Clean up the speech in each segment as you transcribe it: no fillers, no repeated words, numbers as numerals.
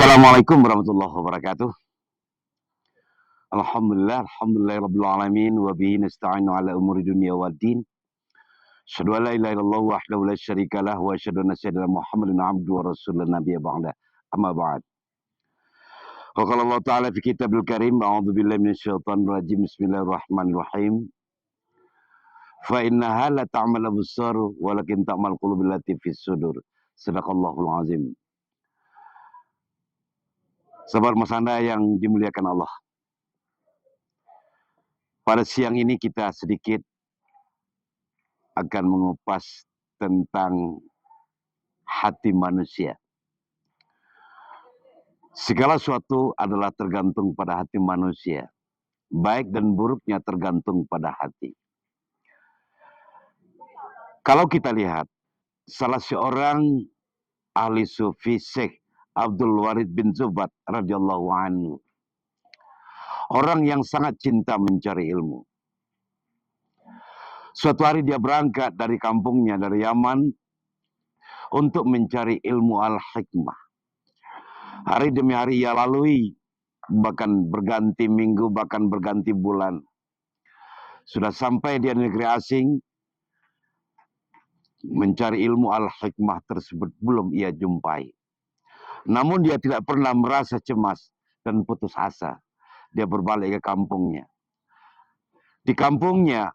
Assalamualaikum warahmatullahi wabarakatuh. Alhamdulillah rabbil wa bihi nasta'inu ala umuri dunya waddin. Asyhadu an la ilaha illallah wahdahu la syarikalah wa asyhadu anna sayyidina Muhammadan abduhu wa rasulun nabiyya ba'da. Amma ba'd. Wa qala Allah Ta'ala fi kitabil karim, a'udzu billahi minasyaitonir rajim. Bismillahirrahmanirrahim. Fa innaha la ta'mal absar walakin ta'mal qulubul lati fis sudur. Shadaqallahul azim. Sahabat Mas Anda yang dimuliakan Allah. Pada siang ini kita sedikit akan mengupas tentang hati manusia. Segala sesuatu adalah tergantung pada hati manusia. Baik dan buruknya tergantung pada hati. Kalau kita lihat, salah seorang ahli sufi Syekh Abdul Warid bin Zubat radhiyallahu anhu. Orang yang sangat cinta mencari ilmu. Suatu hari dia berangkat dari kampungnya, dari Yaman, untuk mencari ilmu al-hikmah. Hari demi hari ia lalui, bahkan berganti minggu, bahkan berganti bulan. Sudah sampai di negeri asing, mencari ilmu al-hikmah tersebut belum ia jumpai. Namun dia tidak pernah merasa cemas dan putus asa. Dia berbalik ke kampungnya. Di kampungnya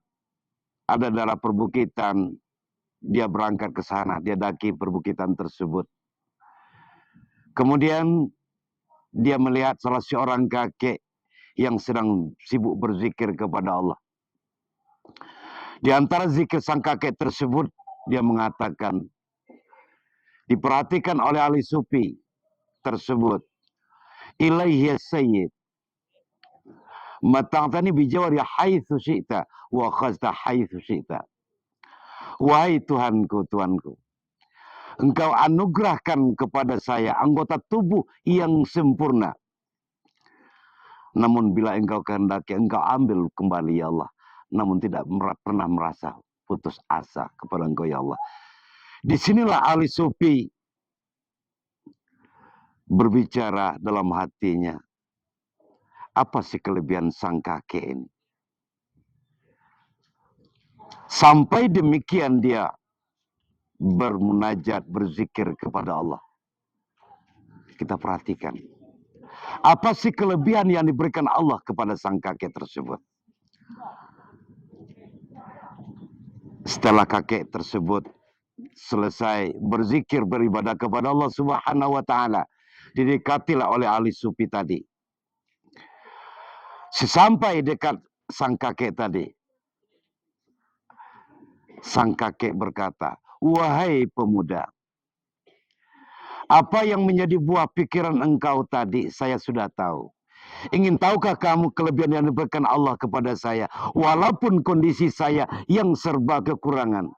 ada daerah perbukitan. Dia berangkat ke sana, dia daki perbukitan tersebut. Kemudian dia melihat salah seorang kakek yang sedang sibuk berzikir kepada Allah. Di antara zikir sang kakek tersebut, dia mengatakan, diperhatikan oleh ahli sufi tersebut, ilaihi sayyid, mata'tani bijawari haitsu syi'ta wa khazta haitsu syi'ta. Wahai Tuhanku, Tuhanku, Engkau anugerahkan kepada saya anggota tubuh yang sempurna. Namun bila Engkau kehendaki, Engkau ambil kembali ya Allah. Namun tidak pernah merasa putus asa kepada Engkau ya Allah. Disinilah ahli sufi berbicara dalam hatinya. Apa sih kelebihan sang kakek ini? Sampai demikian dia bermunajat, berzikir kepada Allah. Kita perhatikan. Apa sih kelebihan yang diberikan Allah kepada sang kakek tersebut? Setelah kakek tersebut selesai berzikir, beribadah kepada Allah Subhanahu wa Ta'ala, didekatilah oleh ahli sufi tadi. Sesampai dekat sang kakek tadi, sang kakek berkata, wahai pemuda, apa yang menjadi buah pikiran engkau tadi saya sudah tahu. Ingin tahukah kamu kelebihan yang diberikan Allah kepada saya, walaupun kondisi saya yang serba kekurangan?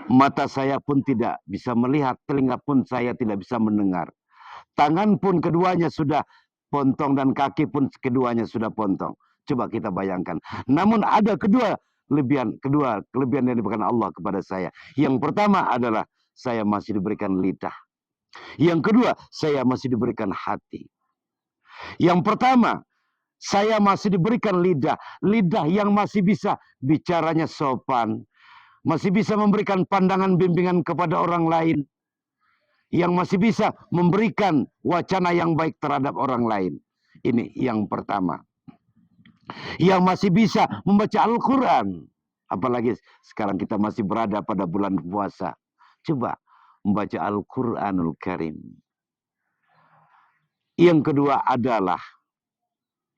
Mata saya pun tidak bisa melihat, telinga pun saya tidak bisa mendengar. Tangan pun keduanya sudah pontong dan kaki pun keduanya sudah pontong. Coba kita bayangkan. Namun ada kedua kelebihan yang diberikan Allah kepada saya. Yang pertama adalah saya masih diberikan lidah. Yang kedua, saya masih diberikan hati. Yang pertama, saya masih diberikan lidah. Lidah yang masih bisa bicaranya sopan. Masih bisa memberikan pandangan bimbingan kepada orang lain. Yang masih bisa memberikan wacana yang baik terhadap orang lain. Ini yang pertama. Yang masih bisa membaca Al-Quran. Apalagi sekarang kita masih berada pada bulan puasa. Coba membaca Al-Quranul Karim. Yang kedua adalah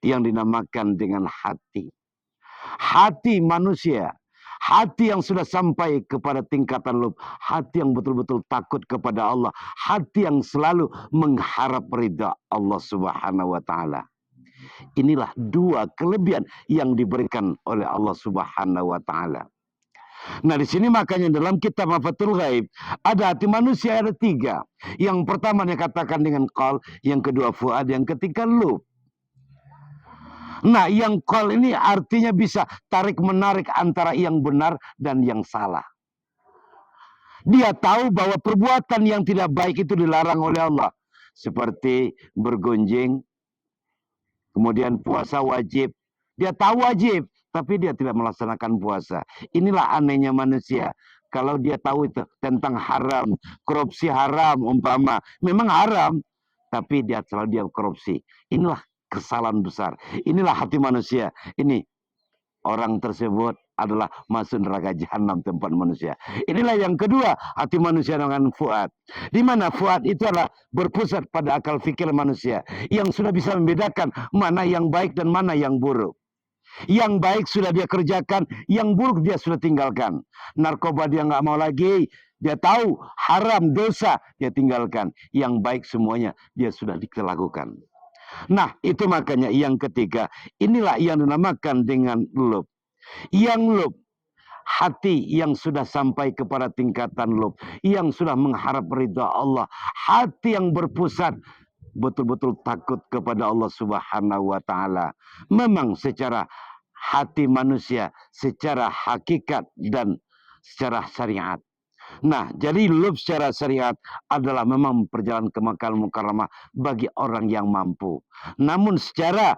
yang dinamakan dengan hati. Hati manusia. Hati yang sudah sampai kepada tingkatan lub. Hati yang betul-betul takut kepada Allah. Hati yang selalu mengharap ridha Allah Subhanahu wa Ta'ala. Inilah dua kelebihan yang diberikan oleh Allah Subhanahu wa Ta'ala. Nah, di sini makanya dalam kitab Mafathul Ghaib ada hati manusia ada tiga. Yang pertama dikatakan dengan qal, yang kedua fuad, yang ketiga lub. Nah, yang qal ini artinya bisa tarik-menarik antara yang benar dan yang salah. Dia tahu bahwa perbuatan yang tidak baik itu dilarang oleh Allah. seperti bergunjing, kemudian puasa wajib. Dia tahu wajib, tapi dia tidak melaksanakan puasa. Inilah anehnya manusia. Kalau dia tahu itu tentang haram, korupsi haram umpama, memang haram, tapi dia selalu dia korupsi. Inilah kesalahan besar. Inilah hati manusia. Ini orang tersebut adalah masuk neraka jahanam tempat manusia. Inilah yang kedua, hati manusia dengan fuad. Di mana fuad itu adalah berpusat pada akal fikir manusia yang sudah bisa membedakan mana yang baik dan mana yang buruk. Yang baik sudah dia kerjakan, yang buruk dia sudah tinggalkan. Narkoba dia nggak mau lagi, dia tahu haram dosa dia tinggalkan. Yang baik semuanya dia sudah dilakukan. Nah, itu makanya yang ketiga, inilah yang dinamakan dengan lub. Yang lub, hati yang sudah sampai kepada tingkatan lub, yang sudah mengharap ridha Allah, hati yang berpusat betul-betul takut kepada Allah Subhanahu wa taala. Memang secara hati manusia, secara hakikat dan secara syariat. Nah, jadi lub secara syariat adalah memang perjalanan ke Makkah Mukarramah bagi orang yang mampu. Namun secara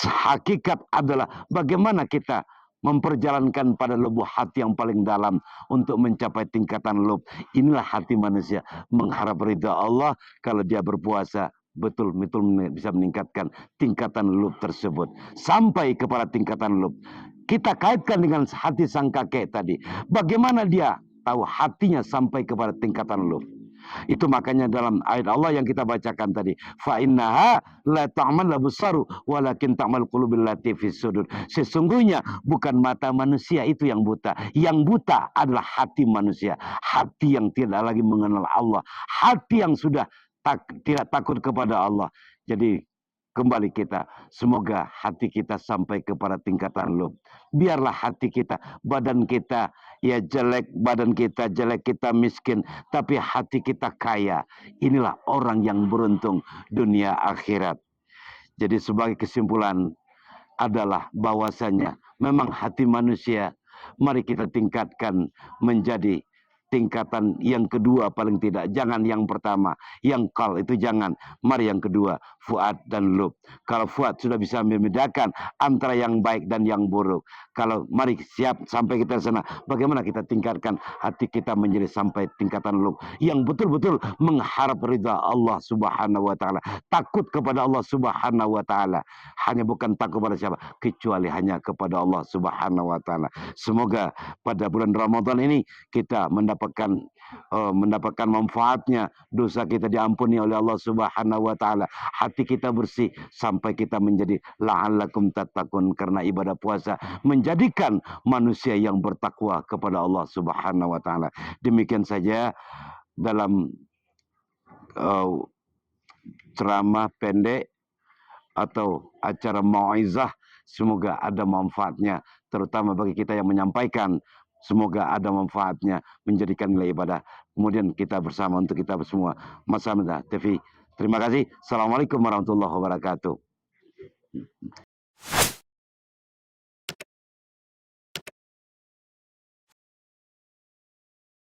hakikat adalah bagaimana kita memperjalankan pada lubuk hati yang paling dalam untuk mencapai tingkatan lub. Inilah hati manusia, mengharap ridha Allah. Kalau dia berpuasa, betul-betul bisa meningkatkan tingkatan lub tersebut sampai kepada tingkatan lub. Kita kaitkan dengan hati sang kakek tadi. Bagaimana dia tahu hatinya sampai kepada tingkatan lub. Itu makanya dalam ayat Allah yang kita bacakan tadi, fa innaha la ta'mal absaru walakin ta'mal qulubul lati fis sudur. Sesungguhnya bukan mata manusia itu yang buta. Yang buta adalah hati manusia, hati yang tidak lagi mengenal Allah, hati yang sudah tidak takut kepada Allah. Jadi kembali kita, semoga hati kita sampai kepada tingkatan lub. Biarlah hati kita, badan kita ya jelek, badan kita jelek, kita miskin, tapi hati kita kaya. Inilah orang yang beruntung dunia akhirat. Jadi sebagai kesimpulan adalah bahwasanya memang hati manusia mari kita tingkatkan menjadi tingkatan yang kedua paling tidak. Jangan yang pertama, yang kal itu jangan. Mari yang kedua, fuad dan lub. Kalau fuad sudah bisa membedakan antara yang baik dan yang buruk. Kalau mari siap sampai kita sana, bagaimana kita tingkatkan hati kita menjadi sampai tingkatan lub yang betul-betul mengharap ridha Allah Subhanahu wa taala, takut kepada Allah Subhanahu wa taala. Hanya bukan takut kepada siapa, kecuali hanya kepada Allah Subhanahu wa taala. Semoga pada bulan Ramadan ini kita mendapatkan manfaatnya, dosa kita diampuni oleh Allah Subhanahu wa taala, hati kita bersih sampai kita menjadi la'allakum tattaqun, karena ibadah puasa menjadikan manusia yang bertakwa kepada Allah Subhanahu wa taala. Demikian saja dalam ceramah pendek atau acara mauizah, semoga ada manfaatnya terutama bagi kita yang menyampaikan. Semoga ada manfaatnya, menjadikan nilai ibadah. Kemudian kita bersama untuk kita semua. Mas Hamzah TV. Terima kasih. Assalamualaikum warahmatullahi wabarakatuh.